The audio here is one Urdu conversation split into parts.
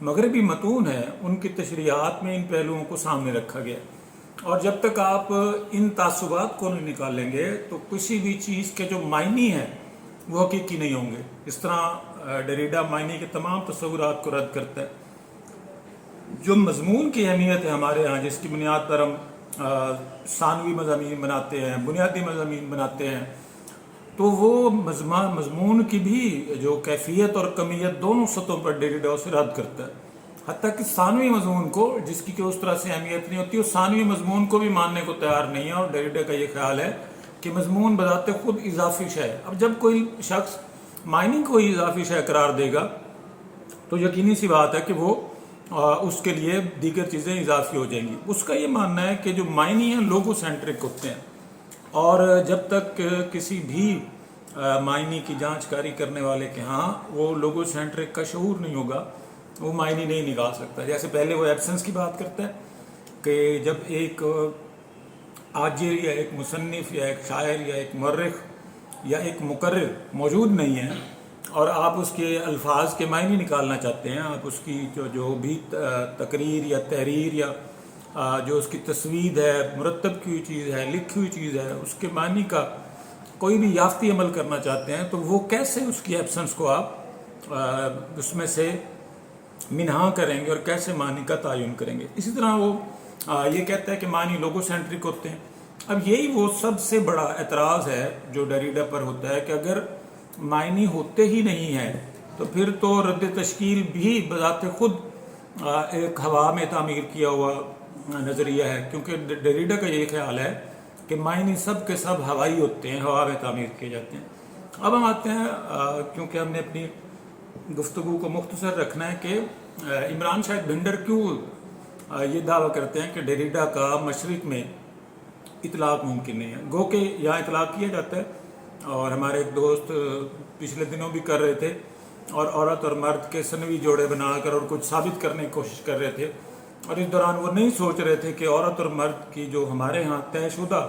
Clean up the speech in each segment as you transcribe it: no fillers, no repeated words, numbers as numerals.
مغربی متون ہیں ان کی تشریحات میں ان پہلوؤں کو سامنے رکھا گیا، اور جب تک آپ ان تعصبات کو نہیں نکالیں گے تو کسی بھی چیز کے جو معنی ہیں وہ حقیقی نہیں ہوں گے۔ اس طرح ڈیریڈا معنی کے تمام تصورات کو رد کرتا ہے۔ جو مضمون کی اہمیت ہے ہمارے ہاں، جس کی بنیاد پر ہم ثانوی مضامین بناتے ہیں، بنیادی مضامین بناتے ہیں، تو وہ مضمون کی بھی جو کیفیت اور کمیت دونوں سطحوں پر ڈیریڈا اسے رد کرتا ہے۔ حتیٰ کہ ثانوی مضمون کو، جس کی کہ اس طرح سے اہمیت نہیں ہوتی، اس ثانوی مضمون کو بھی ماننے کو تیار نہیں ہے، اور ڈیریڈا کا یہ خیال ہے کہ مضمون بذات خود اضافی شے ہے۔ اب جب کوئی شخص معنی کو ہی اضافی شے قرار دے گا تو یقینی سی بات ہے کہ وہ اس کے لیے دیگر چیزیں اضافی ہو جائیں گی۔ اس کا یہ ماننا ہے کہ جو معنی ہیں لوگو سینٹرک ہوتے ہیں، اور جب تک کسی بھی معنی کی جانچ کاری کرنے والے کے ہاں وہ لوگو سینٹرک کا شعور نہیں ہوگا، وہ معنی نہیں نکال سکتا۔ جیسے پہلے وہ ایبسنس کی بات کرتا ہے کہ جب ایک آجر یا ایک مصنف یا ایک شاعر یا ایک مورخ یا ایک مقرر موجود نہیں ہے، اور آپ اس کے الفاظ کے معنی نکالنا چاہتے ہیں، آپ اس کی جو بھی تقریر یا تحریر یا جو اس کی تسوید ہے، مرتب کی ہوئی چیز ہے، لکھی ہوئی چیز ہے، اس کے معنی کا کوئی بھی یافتی عمل کرنا چاہتے ہیں، تو وہ کیسے اس کی ایبسنس کو آپ اس میں سے منہا کریں گے اور کیسے معنی کا تعین کریں گے؟ اسی طرح وہ یہ کہتا ہے کہ معنی لوگو سینٹرک ہوتے ہیں۔ اب یہی وہ سب سے بڑا اعتراض ہے جو ڈیریڈا پر ہوتا ہے کہ اگر معنی ہوتے ہی نہیں ہیں تو پھر تو رد تشکیل بھی بذات خود ایک ہوا میں تعمیر کیا ہوا نظریہ ہے، کیونکہ ڈیریڈا کا یہ خیال ہے کہ معنی سب کے سب ہوائی ہوتے ہیں، ہوا میں تعمیر کیے جاتے ہیں۔ اب ہم آتے ہیں، کیونکہ ہم نے اپنی گفتگو کو مختصر رکھنا ہے، کہ عمران شاہد بھنڈر کیوں یہ دعویٰ کرتے ہیں کہ ڈیریڈا کا مشرق میں اطلاق ممکن نہیں ہے۔ گو کہ یہاں اطلاق کیا جاتا ہے، اور ہمارے ایک دوست پچھلے دنوں بھی کر رہے تھے، اور عورت اور مرد کے سنوی جوڑے بنا کر اور کچھ ثابت کرنے کی کوشش کر رہے تھے، اور اس دوران وہ نہیں سوچ رہے تھے کہ عورت اور مرد کی جو ہمارے ہاں طے شدہ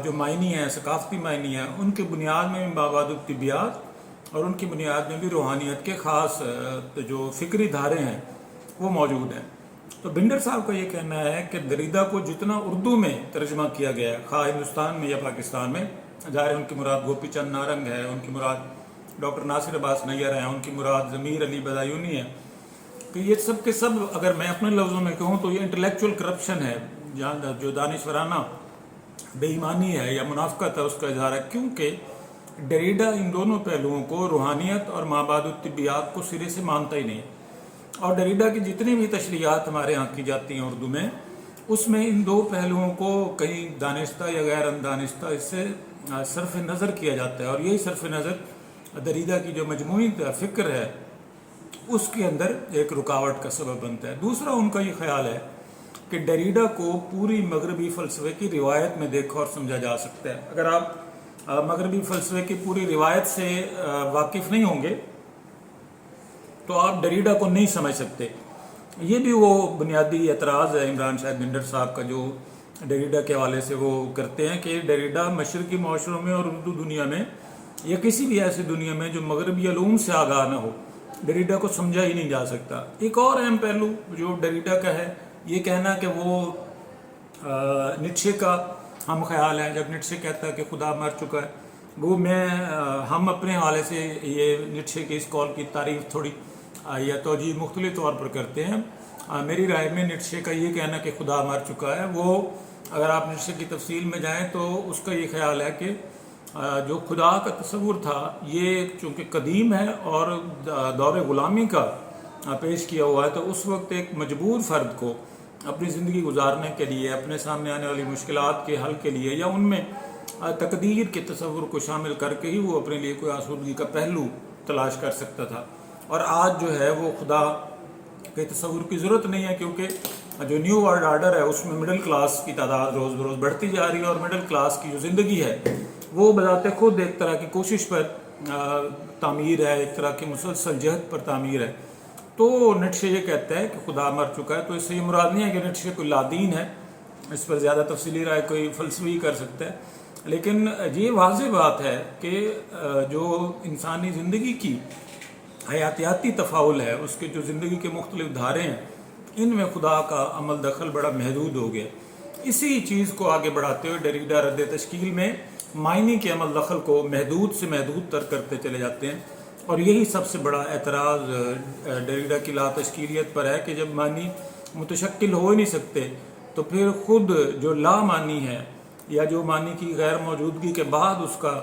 جو معنی ہیں، ثقافتی معنی ہیں، ان کی بنیاد میں بھی مابعد الطبیعات اور ان کی بنیاد میں بھی روحانیت کے خاص جو فکری دھارے ہیں وہ موجود ہیں۔ تو بھنڈر صاحب کا یہ کہنا ہے کہ ڈیریڈا کو جتنا اردو میں ترجمہ کیا گیا ہے، خواہ ہندوستان میں یا پاکستان میں، ظاہر ان کی مراد گوپی چند نارنگ ہے، ان کی مراد ڈاکٹر ناصر عباس نیر ہیں، ان کی مراد ضمیر علی بدایونی ہے، کہ یہ سب کے سب اگر میں اپنے لفظوں میں کہوں تو یہ انٹلیکچول کرپشن ہے، جہاں جو دانشورانہ بے ایمانی ہے یا منافقت ہے اس کا اظہار ہے، کیونکہ ڈیریڈا ان دونوں پہلوؤں کو، روحانیت اور مابعد الطبیعات کو سرے سے مانتا ہی نہیں ہے، اور ڈیریڈا کی جتنی بھی تشریحات ہمارے ہاں کی جاتی ہیں اردو میں، اس میں ان دو پہلوؤں کو کہیں دانستہ یا غیر اندانستہ اس سے صرف نظر کیا جاتا ہے، اور یہی صرف نظر ڈیریڈا کی جو مجموعی فکر ہے اس کے اندر ایک رکاوٹ کا سبب بنتا ہے۔ دوسرا ان کا یہ خیال ہے کہ ڈیریڈا کو پوری مغربی فلسفے کی روایت میں دیکھا اور سمجھا جا سکتا ہے۔ اگر آپ مغربی فلسفے کی پوری روایت سے واقف نہیں ہوں گے تو آپ ڈیریڈا کو نہیں سمجھ سکتے۔ یہ بھی وہ بنیادی اعتراض ہے عمران شاہد بھنڈر صاحب کا، جو ڈیریڈا کے حوالے سے وہ کرتے ہیں کہ ڈیریڈا مشرقی معاشروں میں اور اردو دنیا میں یا کسی بھی ایسی دنیا میں جو مغربی علوم سے آگاہ نہ ہو، ڈیریڈا کو سمجھا ہی نہیں جا سکتا۔ ایک اور اہم پہلو جو ڈیریڈا کا ہے، یہ کہنا کہ وہ نیٹشے کا ہم خیال ہے، جب نیٹشے کہتا ہے کہ خدا مر چکا ہے، وہ ہم اپنے حوالے سے یہ نیٹشے کے اس قول کی تعریف تھوڑی یا توجیہ مختلف طور پر کرتے ہیں۔ میری رائے میں نیٹشے کا یہ کہنا کہ خدا مر چکا ہے، وہ اگر آپ نیٹشے کی تفصیل میں جائیں تو اس کا یہ خیال ہے کہ جو خدا کا تصور تھا یہ چونکہ قدیم ہے اور دور غلامی کا پیش کیا ہوا ہے، تو اس وقت ایک مجبور فرد کو اپنی زندگی گزارنے کے لیے، اپنے سامنے آنے والی مشکلات کے حل کے لیے یا ان میں تقدیر کے تصور کو شامل کر کے ہی وہ اپنے لیے کوئی آسودگی کا پہلو تلاش کر سکتا تھا۔ اور آج جو ہے وہ خدا کے تصور کی ضرورت نہیں ہے، کیونکہ جو نیو ورلڈ آرڈر ہے اس میں مڈل کلاس کی تعداد روز بروز بڑھتی جا رہی ہے، اور مڈل کلاس کی جو زندگی ہے وہ بذات خود ایک طرح کی کوشش پر تعمیر ہے، ایک طرح کی مسلسل جہد پر تعمیر ہے۔ تو نیٹشے یہ کہتا ہے کہ خدا مر چکا ہے، تو اس سے یہ مراد نہیں ہے کہ نیٹشے کوئی لادین ہے، اس پر زیادہ تفصیلی رائے کوئی فلسفی کر سکتا ہے، لیکن یہ واضح بات ہے کہ جو انسانی زندگی کی حیاتیاتی تفاعل ہے، اس کے جو زندگی کے مختلف دھارے ہیں، ان میں خدا کا عمل دخل بڑا محدود ہو گیا۔ اسی چیز کو آگے بڑھاتے ہوئے ڈیریڈا رد تشکیل میں معنی کے عمل دخل کو محدود سے محدود تر کرتے چلے جاتے ہیں، اور یہی سب سے بڑا اعتراض ڈیریڈا کی لا تشکیلیت پر ہے کہ جب معنی متشکل ہو ہی نہیں سکتے تو پھر خود جو لا معنی ہے یا جو معنی کی غیر موجودگی کے بعد اس کا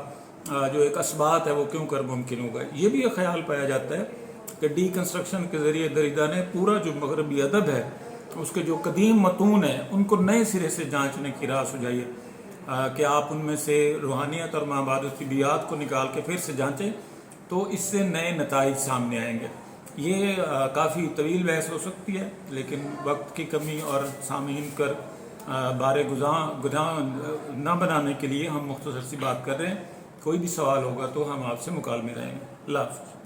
جو ایک اثبات ہے وہ کیوں کر ممکن ہوگا۔ یہ بھی ایک خیال پایا جاتا ہے کہ ڈی کنسٹرکشن کے ذریعے دریدہ نے پورا جو مغربی ادب ہے اس کے جو قدیم متون ہیں ان کو نئے سرے سے جانچنے کی راہ سجائی ہے کہ آپ ان میں سے روحانیت اور مابعد طبیعت کو نکال کے پھر سے جانچیں تو اس سے نئے نتائج سامنے آئیں گے۔ یہ کافی طویل بحث ہو سکتی ہے، لیکن وقت کی کمی اور سامعین کر بارے گزاں نہ بنانے کے لیے ہم مختصر سی بات کر رہے ہیں۔ کوئی بھی سوال ہوگا تو ہم آپ سے مکالمے رہیں گے۔ اللہ حافظ۔